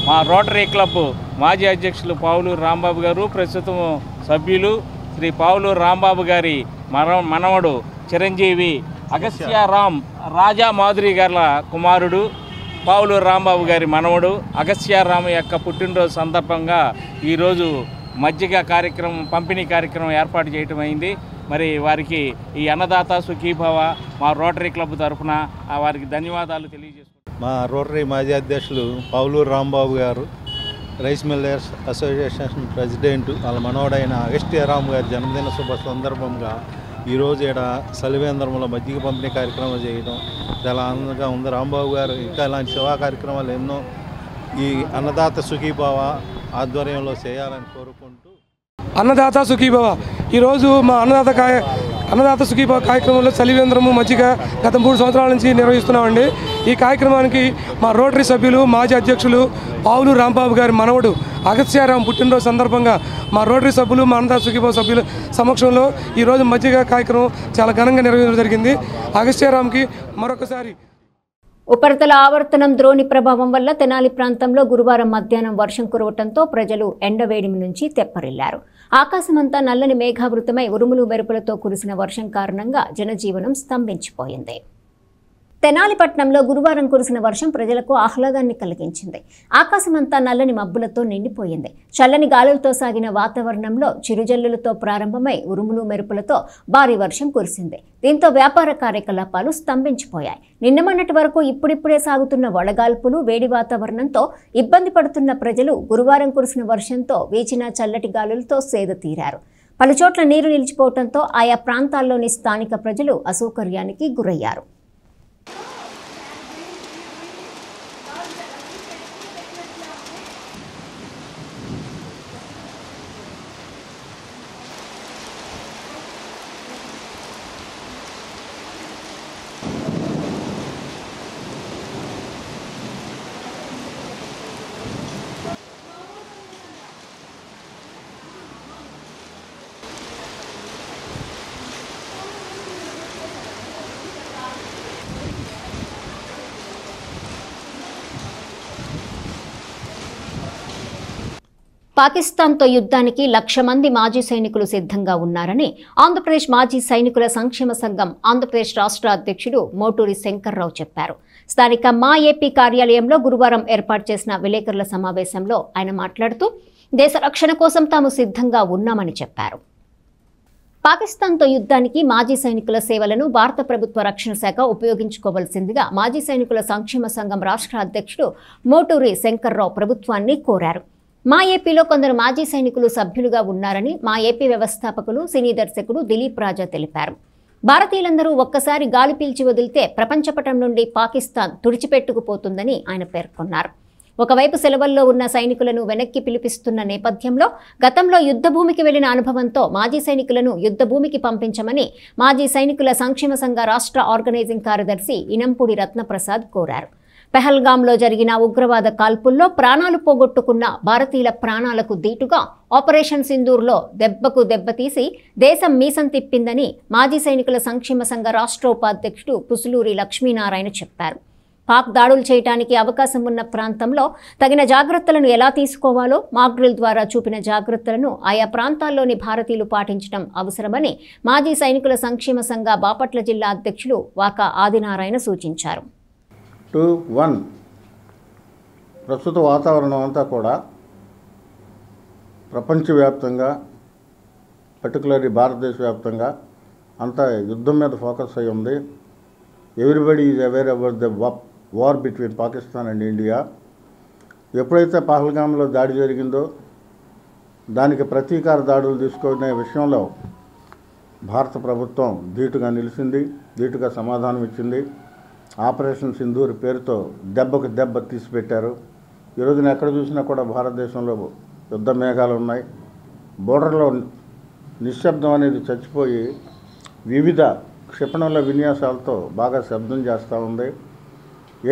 మా రోటరీ క్లబ్ మాజీ అధ్యక్షులు పావులూరు రాంబాబు గారు, ప్రస్తుతం సభ్యులు శ్రీ పావులూరు రాంబాబు గారి మనవడు చిరంజీవి అగస్త్యారాం రాజా మాధురి గారి కుమారుడు పావులూరు రాంబాబు గారి మనవడు అగస్త్యారాం యొక్క పుట్టినరోజు సందర్భంగా ఈరోజు మజ్జిగ కార్యక్రమం పంపిణీ కార్యక్రమం ఏర్పాటు చేయటం అయింది. మరి వారికి ఈ అన్నదాత సుఖీభవ మా రోటరీ క్లబ్ తరఫున వారికి ధన్యవాదాలు తెలియజేసుకుంటాం. మా రోటరీ మాజీ అధ్యక్షులు పావులూరు రాంబాబు గారు, రైస్ మిల్లర్స్ అసోసియేషన్ ప్రెసిడెంట్, వాళ్ళ మనవడైన అగస్త్యరామ్ గారి జన్మదిన శుభ సందర్భంగా ఈరోజు ఇక్కడ సలివేంద్రంలో మజ్జిగ పంపిణీ కార్యక్రమం చేయడం చాలా ఆనందంగా ఉంది. రాంబాబు గారు ఇంకా ఇలాంటి సేవా కార్యక్రమాలు ఎన్నో ఈ అన్నదాత సుఖీభవ ఆధ్వర్యంలో చేయాలని కోరుకుంటూ అన్నదాత సుఖీభవ ఈరోజు మా అన్నదాత సుఖీభవ కార్యక్రమంలో చలివేంద్రము మజ్జిగ గత 3 సంవత్సరాల నుంచి నిర్వహిస్తున్నామండి. ఈ కార్యక్రమానికి మా రోటరీ సభ్యులు మాజీ అధ్యక్షులు పావులూరు రాంబాబు గారి మనవడు అగస్త్యారాం పుట్టినరోజు సందర్భంగా మా రోటరీ సభ్యులు, మా అన్నదాత సుఖీభవ సభ్యుల సమక్షంలో ఈరోజు మజ్జిగ కార్యక్రమం చాలా ఘనంగా నిర్వహించడం జరిగింది. అగస్త్యారాంకి మరొకసారి. ఉపరితల ఆవర్తనం ద్రోణి ప్రభావం వల్ల తెనాలి ప్రాంతంలో గురువారం మధ్యాహ్నం వర్షం కురవటంతో ప్రజలు ఎండవేడిమి నుంచి తెప్పరిల్లారు. ఆకాశమంతా నల్లని మేఘావృతమై ఉరుములు మెరుపులతో కురిసిన వర్షం కారణంగా జనజీవనం స్తంభించిపోయింది. తెనాలి పట్టణంలో గురువారం కురిసిన వర్షం ప్రజలకు ఆహ్లాదాన్ని కలిగించింది. ఆకాశమంతా నల్లని మబ్బులతో నిండిపోయింది. చల్లని గాలులతో సాగిన వాతావరణంలో చిరుజల్లులతో ప్రారంభమై ఉరుములు మెరుపులతో భారీ వర్షం కురిసింది. దీంతో వ్యాపార కార్యకలాపాలు స్తంభించిపోయాయి. నిన్నమన్నటి వరకు ఇప్పుడిప్పుడే సాగుతున్న వడగాల్పులు, వేడి వాతావరణంతో ఇబ్బంది పడుతున్న ప్రజలు గురువారం కురిసిన వర్షంతో వీచిన చల్లటి గాలులతో సేద తీరారు. పలుచోట్ల నీరు నిలిచిపోవడంతో ఆయా ప్రాంతాల్లోని స్థానిక ప్రజలు అసౌకర్యానికి గురయ్యారు. పాకిస్తాన్తో యుద్ధానికి 1,00,000 మంది మాజీ సైనికులు సిద్ధంగా ఉన్నారని ఆంధ్రప్రదేశ్ మాజీ సైనికుల సంక్షేమ సంఘం ఆంధ్రప్రదేశ్ రాష్ట్ర అధ్యక్షుడు మోటూరి శంకర్రావు చెప్పారు. స్థానిక మా ఏపీ కార్యాలయంలో గురువారం ఏర్పాటు చేసిన విలేకరుల సమావేశంలో ఆయన మాట్లాడుతూ దేశ రక్షణ కోసం తాము సిద్ధంగా ఉన్నామని చెప్పారు. పాకిస్తాన్తో యుద్ధానికి మాజీ సైనికుల సేవలను భారత ప్రభుత్వ రక్షణ శాఖ ఉపయోగించుకోవాల్సిందిగా మాజీ సైనికుల సంక్షేమ సంఘం రాష్ట్ర అధ్యక్షుడు మోటూరి శంకర్రావు ప్రభుత్వాన్ని కోరారు. మా ఏపీలో కొందరు మాజీ సైనికులు సభ్యులుగా ఉన్నారని మా ఏపీ వ్యవస్థాపకులు, సినీ దర్శకుడు దిలీప్ రాజా తెలిపారు. భారతీయులందరూ ఒక్కసారి గాలి పీల్చి వదిలితే ప్రపంచపటం నుండి పాకిస్తాన్ తుడిచిపెట్టుకుపోతుందని ఆయన పేర్కొన్నారు. ఒకవైపు సెలవుల్లో ఉన్న సైనికులను వెనక్కి పిలిపిస్తున్న నేపథ్యంలో గతంలో యుద్ధభూమికి వెళ్లిన అనుభవంతో మాజీ సైనికులను యుద్ధభూమికి పంపించమని మాజీ సైనికుల సంక్షేమ సంఘ రాష్ట్ర ఆర్గనైజింగ్ కార్యదర్శి ఇనంపూడి రత్నప్రసాద్ కోరారు. పెహల్గాంలో జరిగిన ఉగ్రవాద కాల్పుల్లో ప్రాణాలు పోగొట్టుకున్న భారతీయుల ప్రాణాలకు దీటుగా ఆపరేషన్ సింధూర్లో దెబ్బకు దెబ్బతీసి దేశం మీసం తిప్పిందని మాజీ సైనికుల సంక్షేమ సంఘ రాష్ట్ర ఉపాధ్యక్షుడు పుసులూరి లక్ష్మీనారాయణ చెప్పారు. పాక్ దాడులు చేయడానికి అవకాశం ఉన్న ప్రాంతంలో తగిన జాగ్రత్తలను ఎలా తీసుకోవాలో మాక్ డ్రిల్ ద్వారా చూపిన జాగ్రత్తలను ఆయా ప్రాంతాల్లోని భారతీయులు పాటించడం అవసరమని మాజీ సైనికుల సంక్షేమ సంఘ బాపట్ల జిల్లా అధ్యక్షులు వాకా ఆదినారాయణ సూచించారు. 1 ప్రస్తుత వాతావరణం అంతా కూడా ప్రపంచవ్యాప్తంగా, పర్టికులర్లీ భారతదేశ వ్యాప్తంగా అంతా యుద్ధం మీద ఫోకస్ అయి ఉంది. Everybody is aware about the war between Pakistan and India. ఎప్పుడైతే పహల్గామ్లో దాడి జరిగిందో దానికి ప్రతీకార దాడులు తీసుకునే విషయంలో భారత ప్రభుత్వం ధీటుగా నిలిచింది, ధీటుగా సమాధానం ఇచ్చింది. ఆపరేషన్ సింధూర్ పేరుతో దెబ్బకు దెబ్బ తీసిపెట్టారు. ఈరోజున ఎక్కడ చూసినా కూడా భారతదేశంలో యుద్ధ మేఘాలు ఉన్నాయి. బోర్డర్లో నిశ్శబ్దం అనేది చచ్చిపోయి వివిధ క్షిపణుల విన్యాసాలతో బాగా శబ్దం చేస్తూ ఉంది.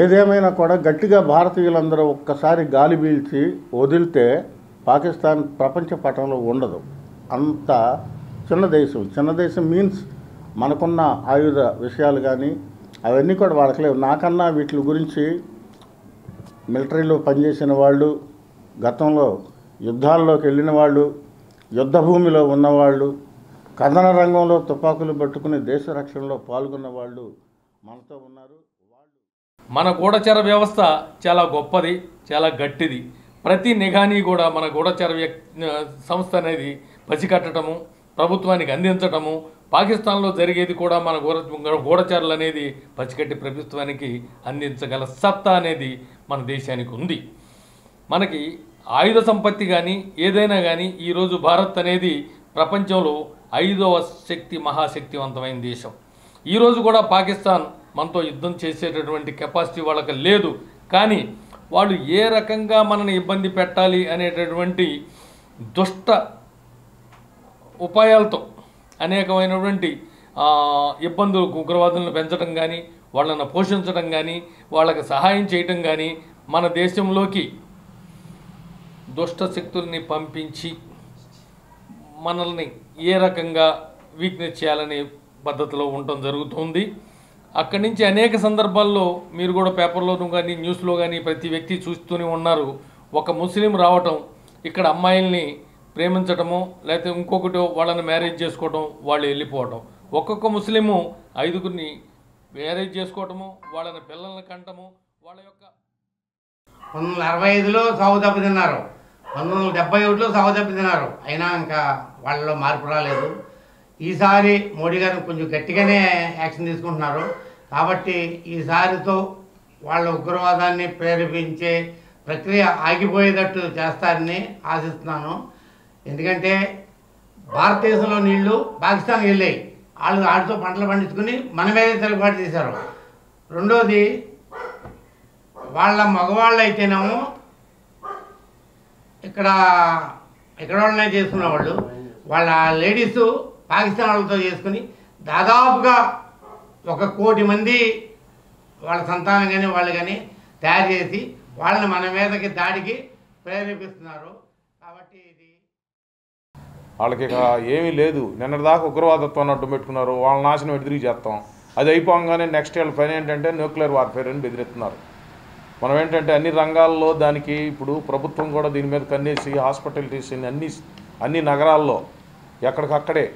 ఏదేమైనా కూడా గట్టిగా భారతీయులందరూ ఒక్కసారి గాలి పీల్చి వదిలితే పాకిస్తాన్ ప్రపంచ పటంలో ఉండదు. అంత చిన్న దేశం మీన్స్ మనకున్న ఆయుధ విషయాలు కానీ అవన్నీ కూడా వాళ్ళకి లేవు. నాకన్నా వీటి గురించి మిలిటరీలో పనిచేసిన వాళ్ళు, గతంలో యుద్ధాల్లోకి వెళ్ళిన వాళ్ళు, యుద్ధ భూమిలో ఉన్నవాళ్ళు, కథన రంగంలో తుపాకులు పట్టుకుని దేశ రక్షణలో పాల్గొన్న వాళ్ళు మనతో ఉన్నారు. మన గూఢచర వ్యవస్థ చాలా గొప్పది, చాలా గట్టిది. ప్రతి నిఘాని కూడా మన గూఢచర సంస్థ అనేది పసికట్టడము, ప్రభుత్వానికి అందించడము, పాకిస్తాన్లో జరిగేది కూడా మన గూఢచరులు అనేది పసికట్టి ప్రభుత్వానికి అందించగల సత్తా అనేది మన దేశానికి ఉంది. మనకి ఆయుధ సంపత్తి కానీ ఏదైనా కానీ ఈరోజు భారత్ అనేది ప్రపంచంలో 5వ మహాశక్తివంతమైన దేశం. ఈరోజు కూడా పాకిస్తాన్ మనతో యుద్ధం చేసేటటువంటి కెపాసిటీ వాళ్ళకి లేదు. కానీ వాళ్ళు ఏ రకంగా మనని ఇబ్బంది పెట్టాలి అనేటటువంటి దుష్ట ఉపాయాలతో అనేకమైనటువంటి ఇబ్బందులు, ఉగ్రవాదులను పెంచడం కానీ, వాళ్ళను పోషించడం కానీ, వాళ్ళకి సహాయం చేయటం కానీ, మన దేశంలోకి దుష్ట శక్తుల్ని పంపించి మనల్ని ఏ రకంగా వీక్నెస్ చేయాలనే పద్ధతిలో ఉండటం జరుగుతుంది. అక్కడి నుంచి అనేక సందర్భాల్లో మీరు కూడా పేపర్లోనూ కానీ న్యూస్లో కానీ ప్రతి వ్యక్తి చూస్తూనే ఉన్నారు. ఒక ముస్లిం రావటం, ఇక్కడ అమ్మాయిల్ని ప్రేమించటము, లేకపోతే ఇంకొకటి వాళ్ళని మ్యారేజ్ చేసుకోవటం, వాళ్ళు వెళ్ళిపోవటం. ఒక్కొక్క ముస్లిము 5గురిని మ్యారేజ్ చేసుకోవటము, వాళ్ళని పిల్లల్ని కంటము, వాళ్ళ యొక్క 1965లో సాగు దెబ్బతిన్నారు, 1971లో సాగు దెబ్బతిన్నారు. అయినా ఇంకా వాళ్ళలో మార్పు రాలేదు. ఈసారి మోడీ గారు కొంచెం గట్టిగానే యాక్షన్ తీసుకుంటున్నారు. కాబట్టి ఈసారితో వాళ్ళ ఉగ్రవాదాన్ని ప్రేరేపించే ప్రక్రియ ఆగిపోయేటట్టు చేస్తారని ఆశిస్తున్నాను. ఎందుకంటే భారతదేశంలో నీళ్లు పాకిస్తాన్కి వెళ్ళాయి, వాళ్ళు ఆడితో పంటలు పండించుకుని మన మీదే తిరుగుబాటు చేశారు. రెండోది, వాళ్ళ మగవాళ్ళు అయితేనేమో ఇక్కడ వాళ్ళనే చేసుకున్న వాళ్ళు, వాళ్ళ లేడీస్ పాకిస్తాన్ వాళ్ళతో చేసుకుని దాదాపుగా 1 కోటి మంది వాళ్ళ సంతానం కానీ వాళ్ళు కానీ తయారు చేసి వాళ్ళని మన మీదకి దాడికి ప్రేరేపిస్తున్నారు. కాబట్టి ఇది వాళ్ళకి ఇక ఏమీ లేదు. నిన్నటిదాకా ఉగ్రవాదత్వాన్ని అడ్డు పెట్టుకున్నారు, వాళ్ళ నాశనం ఎదురు చేస్తాం. అది అయిపోగానే నెక్స్ట్ వాళ్ళ పని ఏంటంటే న్యూక్లియర్ వార్ఫేర్ అని బెదిరిస్తున్నారు. మనం ఏంటంటే అన్ని రంగాల్లో దానికి ఇప్పుడు ప్రభుత్వం కూడా దీని మీద కన్నేసి హాస్పిటాలిటీస్ అన్ని నగరాల్లో ఎక్కడికక్కడే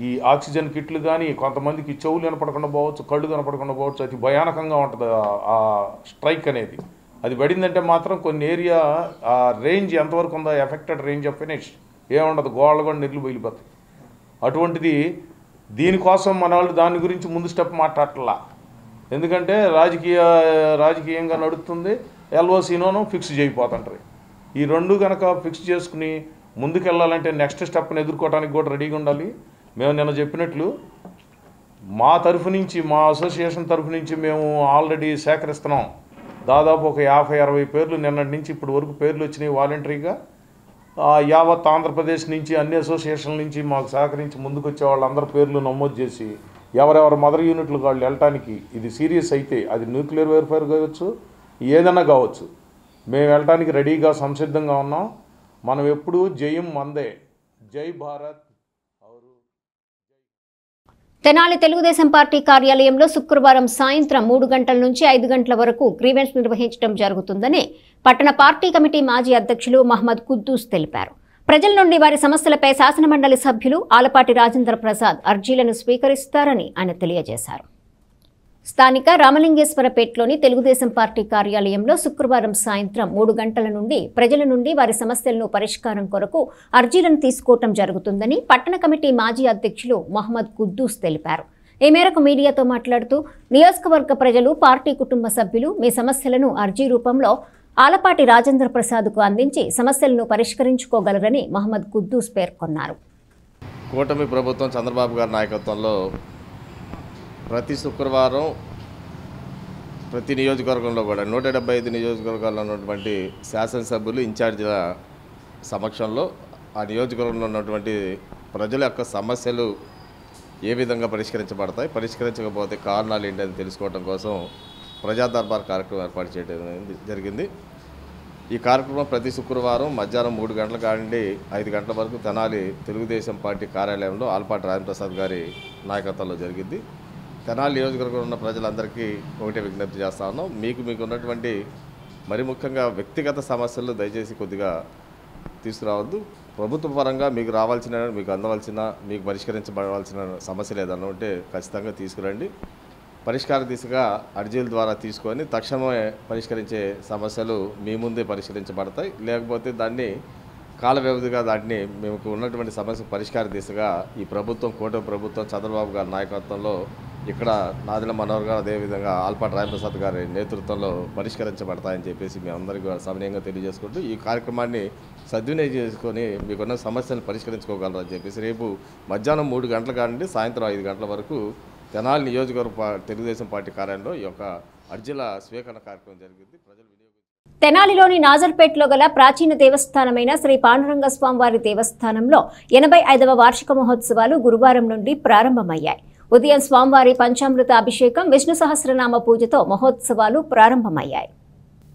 ఈ ఆక్సిజన్ కిట్లు కానీ, కొంతమందికి చెవులు కనపడకుండా పోవచ్చు, కళ్ళు కనపడకుండా పోవచ్చు. అతి భయానకంగా ఉంటుంది ఆ స్ట్రైక్ అనేది. అది పడిందంటే మాత్రం కొన్ని ఏరియా ఆ రేంజ్ ఎంతవరకు ఉందో, ఎఫెక్టెడ్ రేంజ్ ఆఫ్ ఫినిష్ ఏముండదు, గోడలు కూడా నీళ్ళు బయలుపోతాయి. అటువంటిది దీనికోసం మన వాళ్ళు దాని గురించి ముందు స్టెప్ మాట్లాడట్లా. ఎందుకంటే రాజకీయంగా నడుస్తుంది, ఎల్ఓసీనోను ఫిక్స్ చేయిపోతుంటారు. ఈ రెండు కనుక ఫిక్స్ చేసుకుని ముందుకెళ్ళాలంటే నెక్స్ట్ స్టెప్ని ఎదుర్కోవడానికి కూడా రెడీగా ఉండాలి. మేము నిన్న చెప్పినట్లు మా తరఫు నుంచి, మా అసోసియేషన్ తరఫు నుంచి మేము ఆల్రెడీ సేకరిస్తున్నాం. దాదాపు ఒక 50-60 పేర్లు నిన్నటి నుంచి ఇప్పటి వరకు పేర్లు వచ్చినాయి వాలంటరీగా. యావత్ ఆంధ్రప్రదేశ్ నుంచి అన్ని అసోసియేషన్ల నుంచి మాకు సహకరించి ముందుకు వచ్చే వాళ్ళందరి పేర్లు నమోదు చేసి ఎవరెవరు మదర్ యూనిట్లు వాళ్ళు వెళ్ళటానికి, ఇది సీరియస్ అయితే అది న్యూక్లియర్ వేర్ఫేర్ కావచ్చు, ఏదైనా కావచ్చు, మేము వెళ్ళటానికి రెడీగా సంసిద్ధంగా ఉన్నాం. మనం ఎప్పుడు జయం మందే, జై భారత్. తెనాలి తెలుగుదేశం పార్టీ కార్యాలయంలో శుక్రవారం సాయంత్రం 3 గంటల నుంచి 5 గంటల వరకు గ్రీవెన్స్ నిర్వహించడం జరుగుతుందని పట్టణ పార్టీ కమిటీ మాజీ అధ్యక్షులు మహమ్మద్ కుద్దూస్ తెలిపారు. ప్రజల నుండి వారి సమస్యలపై శాసనమండలి సభ్యులు ఆలపాటి రాజేంద్ర ప్రసాద్ అర్జీలను స్వీకరిస్తారని ఆయన తెలియజేశారు. స్థానిక రామలింగేశ్వరపేటలోని తెలుగుదేశం పార్టీ కార్యాలయంలో శుక్రవారం సాయంత్రం 3 గంటల నుండి ప్రజల నుండి వారి సమస్యలను పరిష్కారం కొరకు అర్జీలను తీసుకోవటం జరుగుతుందని పట్టణ కమిటీ మాజీ అధ్యక్షులు మహమ్మద్ కుద్దూస్ తెలిపారు. ఈ మేరకు మీడియాతో మాట్లాడుతూ నియోజకవర్గ ప్రజలు, పార్టీ కుటుంబ సభ్యులు మీ సమస్యలను అర్జీ రూపంలో ఆలపాటి రాజేంద్ర ప్రసాద్కు అందించి సమస్యలను పరిష్కరించుకోగలరని మహమ్మద్ కుద్దూస్ పేర్కొన్నారు. కూటమి ప్రభుత్వం చంద్రబాబు గారి నాయకత్వంలో ప్రతి శుక్రవారం ప్రతి నియోజకవర్గంలో కూడా 175 నియోజకవర్గాల్లో ఉన్నటువంటి శాసనసభ్యులు ఇన్ఛార్జీల సమక్షంలో ఆ నియోజకవర్గంలో ఉన్నటువంటి ప్రజల యొక్క సమస్యలు ఏ విధంగా పరిష్కరించబడతాయి, పరిష్కరించకపోతే కారణాలు ఏంటని తెలుసుకోవడం కోసం ప్రజా దర్బార్ కార్యక్రమం ఏర్పాటు చేయడం జరిగింది. ఈ కార్యక్రమం ప్రతి శుక్రవారం మధ్యాహ్నం 3 గంటల కాడి 5 గంటల వరకు తెనాలి తెలుగుదేశం పార్టీ కార్యాలయంలో ఆల్పాటి రాజప్రసాద్ గారి నాయకత్వంలో జరిగింది. తెనాలి నియోజకవర్గంలో ఉన్న ప్రజలందరికీ ఒకటే విజ్ఞప్తి చేస్తా ఉన్నాం, మీకు ఉన్నటువంటి మరి ముఖ్యంగా వ్యక్తిగత సమస్యలు దయచేసి కొద్దిగా తీసుకురావద్దు. ప్రభుత్వ పరంగా మీకు రావాల్సిన, మీకు అందవలసిన, మీకు పరిష్కరించబడవలసిన సమస్యలు ఏదన్నా ఉంటే ఖచ్చితంగా తీసుకురండి. పరిష్కార దిశగా అర్జీల ద్వారా తీసుకొని తక్షణమే పరిష్కరించే సమస్యలు మీ ముందే పరిష్కరించబడతాయి. లేకపోతే దాన్ని కాల వ్యవధిగా దాన్ని మేము ఉన్నటువంటి సమస్య పరిష్కార దిశగా ఈ ప్రభుత్వం, కూటమి ప్రభుత్వం, చంద్రబాబు గారి నాయకత్వంలో ఇక్కడ నాదెళ్ల మనోహర్ గారు, అదేవిధంగా ఆల్పాటి రాజప్రసాద్ గారి నేతృత్వంలో పరిష్కరించబడతాయని చెప్పేసి మేము అందరికీ సవినయంగా తెలియజేసుకుంటూ ఈ కార్యక్రమాన్ని సద్వినియోగం చేసుకొని మీకున్న సమస్యలను పరిష్కరించుకోగలరని చెప్పేసి రేపు మధ్యాహ్నం 3 గంటల కాడి సాయంత్రం 5 గంటల వరకు తెనాలి నియోజకవర్గ తెలుగుదేశం పార్టీ కార్యాలయంలో ఈ యొక్క అర్జీల స్వీకరణ కార్యక్రమం జరిగింది. ప్రజలు తెనాలిలోని నాజర్పేటలో గల ప్రాచీన దేవస్థానమైన శ్రీ పాండురంగ స్వామివారి దేవస్థానంలో 85వ వార్షిక మహోత్సవాలు గురువారం నుండి ప్రారంభమయ్యాయి. ఉదయం స్వామివారి పంచామృత అభిషేకం, విష్ణు సహస్రనామ పూజతో మహోత్సవాలు ప్రారంభమయ్యాయి.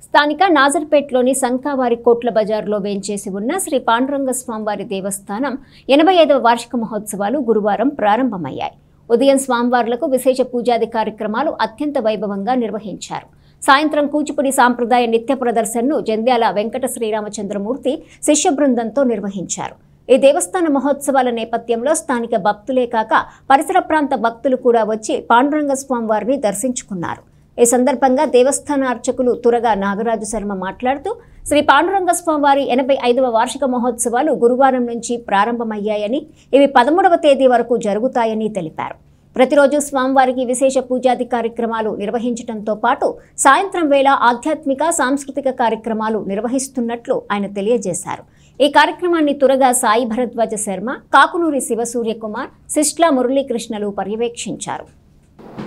స్థానిక నాజర్పేటలోని సంకావారి కోట్ల బజార్లో వేంచేసి ఉన్న శ్రీ పాండురంగ స్వామివారి దేవస్థానం 85వ వార్షిక మహోత్సవాలు గురువారం ప్రారంభమయ్యాయి. ఉదయం స్వామివార్లకు విశేష పూజాది కార్యక్రమాలు అత్యంత వైభవంగా నిర్వహించారు. సాయంత్రం కూచిపూడి సాంప్రదాయ నిత్య ప్రదర్శనను జంధ్యాల వెంకట శ్రీరామచంద్రమూర్తి శిష్య బృందంతో నిర్వహించారు. ఈ దేవస్థాన మహోత్సవాల నేపథ్యంలో స్థానిక భక్తులే కాక పరిసర ప్రాంత భక్తులు కూడా వచ్చి పాండురంగ స్వామి వారిని దర్శించుకున్నారు. ఈ సందర్భంగా దేవస్థాన అర్చకులు తురగా నాగరాజు శర్మ మాట్లాడుతూ శ్రీ పాండురంగ స్వామి వారి 85వ వార్షిక మహోత్సవాలు గురువారం నుంచి ప్రారంభమయ్యాయని, ఇవి 13వ తేదీ వరకు జరుగుతాయని తెలిపారు. ప్రతిరోజు స్వామివారికి విశేష పూజాది కార్యక్రమాలు నిర్వహించడంతో పాటు సాయంత్రం వేళ ఆధ్యాత్మిక, సాంస్కృతిక కార్యక్రమాలు నిర్వహిస్తున్నట్లు ఆయన తెలియజేశారు. ఈ కార్యక్రమాన్ని తురగా సాయి భరద్వాజ శర్మ, కాకునూరి శివసూర్యకుమార్, సిస్ట్లా మురళీకృష్ణలు పర్యవేక్షించారు.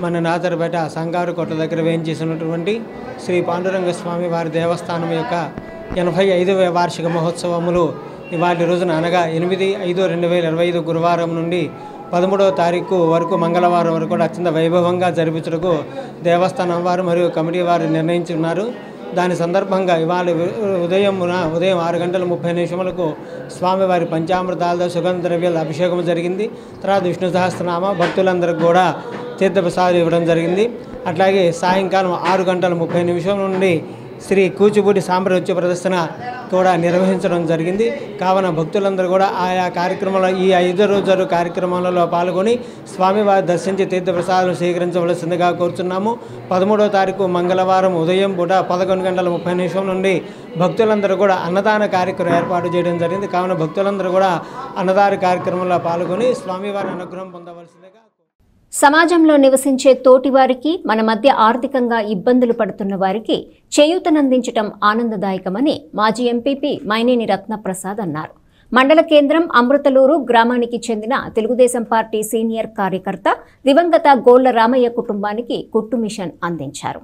మన నాజర్పేట సంగారు కోట దగ్గర వేయించేసినటువంటి శ్రీ పాండురంగ స్వామి వారి దేవస్థానం యొక్క 85వ వార్షిక మహోత్సవములు ఇవాళ రోజున అనగా 8/5/2025 గురువారం నుండి 13వ తారీఖు వరకు మంగళవారం వరకు కూడా అత్యంత వైభవంగా జరిపించుటకు దేవస్థానం వారు మరియు కమిటీ వారు నిర్ణయించున్నారు. దాని సందర్భంగా ఇవాళ ఉదయం 6 గంటల 30 నిమిషములకు స్వామివారి పంచామృతాలతో సుగంధ ద్రవ్యాల అభిషేకం జరిగింది. తర్వాత విష్ణు సహస్రనామ భక్తులందరికీ కూడా తీర్థప్రసాదాలు ఇవ్వడం జరిగింది. అట్లాగే సాయంకాలం 6 గంటల 30 నిమిషం నుండి శ్రీ కూచిపూడి సాంప్రదాయ ప్రదర్శన కూడా నిర్వహించడం జరిగింది. కావున భక్తులందరూ కూడా ఆయా కార్యక్రమాల్లో ఈ 5 రోజుల కార్యక్రమాలలో పాల్గొని స్వామివారి దర్శించి తీర్థప్రసాదాలు స్వీకరించవలసిందిగా కోరుతున్నాము. 13వ తారీఖు మంగళవారం ఉదయం పూట 11 గంటల 30 నిమిషం నుండి భక్తులందరూ కూడా అన్నదాన కార్యక్రమం ఏర్పాటు చేయడం జరిగింది. కావున భక్తులందరూ కూడా అన్నదాన కార్యక్రమంలో పాల్గొని స్వామివారి అనుగ్రహం పొందవలసిందిగా. సమాజంలో నివసించే తోటివారికి, మన మధ్య ఆర్థికంగా ఇబ్బందులు పడుతున్న వారికి చేయూతనందించడం ఆనందదాయకమని మాజీ ఎంపీపీ మైనేని రత్నప్రసాద్ అన్నారు. మండల కేంద్రం అమృతలూరు గ్రామానికి చెందిన తెలుగుదేశం పార్టీ సీనియర్ కార్యకర్త దివంగత గోళ్ల రామయ్య కుటుంబానికి కుట్టు మిషన్ అందించారు.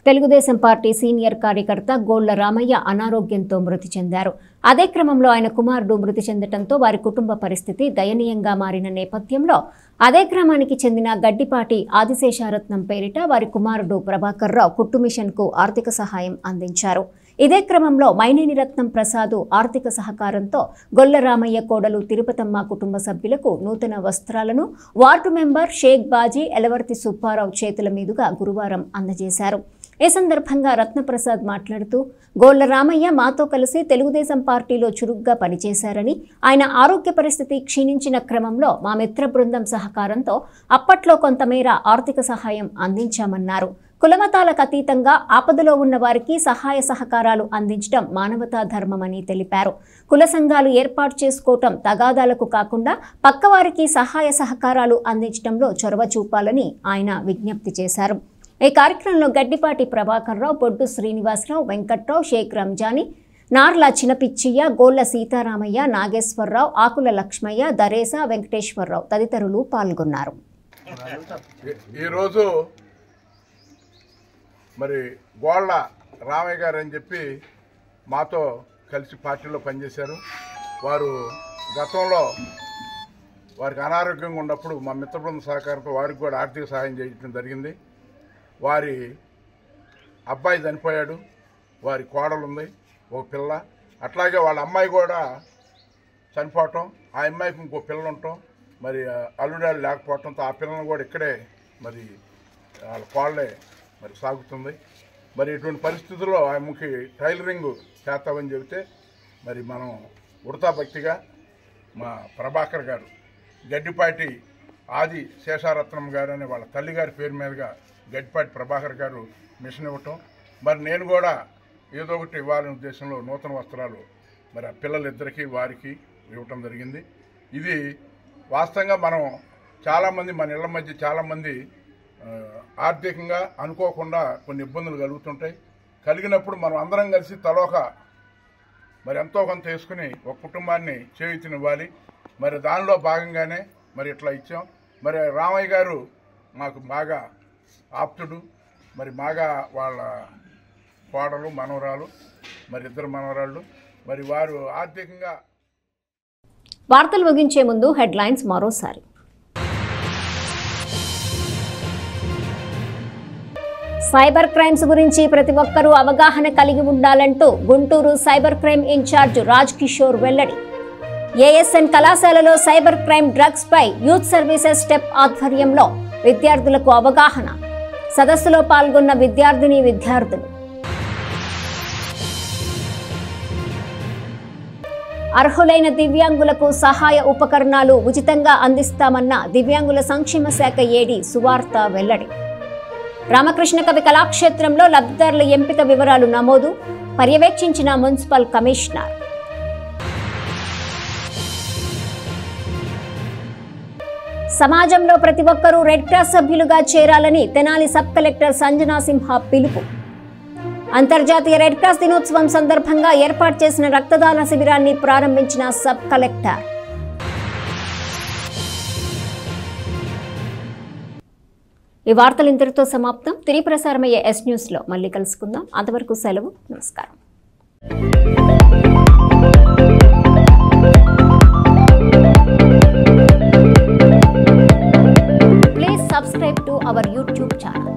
తెలుగుదేశం పార్టీ సీనియర్ కార్యకర్త గోళ్ల రామయ్య అనారోగ్యంతో మృతి చెందారు. అదే క్రమంలో ఆయన కుమారుడు మృతి చెందడంతో వారి కుటుంబ పరిస్థితి దయనీయంగా మారిన నేపథ్యంలో అదే గ్రామానికి చెందిన గడ్డిపాటి ఆదిశేషారత్నం పేరిట వారి కుమారుడు ప్రభాకర్ రావు కుట్టు మిషన్కు ఆర్థిక సహాయం అందించారు. ఇదే క్రమంలో మైనేని రత్నం ప్రసాద్ ఆర్థిక సహకారంతో గొల్ల రామయ్య కోడలు తిరుపతమ్మ కుటుంబ సభ్యులకు నూతన వస్త్రాలను వార్డు మెంబర్ షేక్ బాజీ ఎలవర్తి సుబ్బారావు చేతుల మీదుగా గురువారం అందజేశారు. ఈ సందర్భంగా రత్నప్రసాద్ మాట్లాడుతూ గోళ్ల రామయ్య మాతో కలిసి తెలుగుదేశం పార్టీలో చురుగ్గా పనిచేశారని, ఆయన ఆరోగ్య పరిస్థితి క్షీణించిన క్రమంలో మా మిత్ర బృందం సహకారంతో అప్పట్లో కొంతమేర ఆర్థిక సహాయం అందించామన్నారు. కులమతాలకు అతీతంగా ఆపదలో ఉన్న వారికి సహాయ సహకారాలు అందించడం మానవతా ధర్మమని తెలిపారు. కుల సంఘాలు ఏర్పాటు చేసుకోవటం తగాదాలకు కాకుండా పక్కవారికి సహాయ సహకారాలు అందించడంలో చొరవ చూపాలని ఆయన విజ్ఞప్తి చేశారు. ఈ కార్యక్రమంలో గడ్డిపాటి ప్రభాకర్ రావు, బొడ్డు శ్రీనివాసరావు, వెంకట్రావు, షేక్ రంజానీ, నార్ల చినపిచ్చయ్య, గోళ్ల సీతారామయ్య, నాగేశ్వరరావు, ఆకుల లక్ష్మయ్య, దరేస వెంకటేశ్వరరావు తదితరులు పాల్గొన్నారు. ఈరోజు మరి గోళ్ళ రామయ్య గారు అని చెప్పి మాతో కలిసి పార్టీలో పనిచేశారు. వారు గతంలో వారికి అనారోగ్యంగా ఉన్నప్పుడు మా మిత్రబృంద సహకారంతో వారికి కూడా ఆర్థిక సహాయం చేయడం జరిగింది. వారి అబ్బాయి చనిపోయాడు, వారి కోడలు ఉంది, ఒక పిల్ల, అట్లాగే వాళ్ళ అమ్మాయి కూడా చనిపోవటం, ఆ అమ్మాయికి ఇంకో పిల్లలు ఉండటం, మరి అల్లుడాలు లేకపోవటంతో ఆ పిల్లలను కూడా ఇక్కడే మరి వాళ్ళ కోళ్ళే మరి సాగుతుంది. మరి ఇటువంటి పరిస్థితుల్లో ఆమెకి టైలరింగ్ చేస్తామని చెబితే మరి మనం ఉడతా భక్తిగా మా ప్రభాకర్ గారు, గడ్డిపాటి ఆది శేషారత్నం గారు అనే వాళ్ళ తల్లిగారి పేరు మీదుగా గడ్డిపాటి ప్రభాకర్ గారు మిషన్ ఇవ్వటం, మరి నేను కూడా ఏదో ఒకటి ఇవ్వాలనే ఉద్దేశంలో నూతన వస్త్రాలు మరి ఆ పిల్లలిద్దరికీ వారికి ఇవ్వటం జరిగింది. ఇది వాస్తవంగా మనం చాలామంది మన ఇళ్ల మధ్య చాలామంది ఆర్థికంగా అనుకోకుండా కొన్ని ఇబ్బందులు కలుగుతుంటాయి. కలిగినప్పుడు మనం అందరం కలిసి తలోక మరి ఎంతో కొంత వేసుకుని ఒక కుటుంబాన్ని చేయూతనివ్వాలి. మరి దానిలో భాగంగానే మరి ఇట్లా ఇచ్చాం. మరి రామయ్య గారు మాకు బాగా ఆప్తుడు, మరి బాగా వాళ్ళ కోడలు మనవరాలు, మరి ఇద్దరు మనవరాళ్ళు, మరి వారు ఆర్థికంగా. వార్తలు ముగించే ముందు హెడ్లైన్స్ మరోసారి. సైబర్ క్రైమ్స్ గురించి ప్రతి ఒక్కరూ అవగాహన కలిగి ఉండాలంటూ Guntur cyber crime incharge Raj Kishore వెల్లడి. ఏఎస్ఎన్ కళాశాలలో సైబర్ క్రైమ్ డ్రగ్స్ పై యూత్ సర్వీసెస్ స్టెప్ ఆధ్వర్యంలో విద్యార్థులకు అవగాహన. సదస్సులో పాల్గొన్న విద్యార్థులు. అర్హులైన దివ్యాంగులకు సహాయ ఉపకరణాలు ఉచితంగా అందిస్తామన్న దివ్యాంగుల సంక్షేమ శాఖ ఏడీ సువార్త వెల్లడి. రామకృష్ణ కవి కళాక్షేత్రంలో లబ్ధిదారుల ఎంపిక వివరాలు నమోదు, పర్యవేక్షించిన మున్సిపల్ కమిషనర్. సమాజంలో ప్రతి ఒక్కరూ రెడ్ క్రాస్ సభ్యులుగా చేరాలని తెనాలి సబ్ కలెక్టర్ సంజనా సింహ పిలుపు. అంతర్జాతీయ రెడ్ క్రాస్ దినోత్సవం సందర్భంగా ఏర్పాటు చేసిన రక్తదాన శిబిరాన్ని ప్రారంభించిన సబ్ కలెక్టర్. ఈ వార్తలు ఇంతటితో సమాప్తం. తిరిగి ప్రసారమయ్యే ఎస్ న్యూస్లో మళ్ళీ కలుసుకుందాం. అంతవరకు సెలవు. నమస్కారం. Please subscribe to our YouTube channel.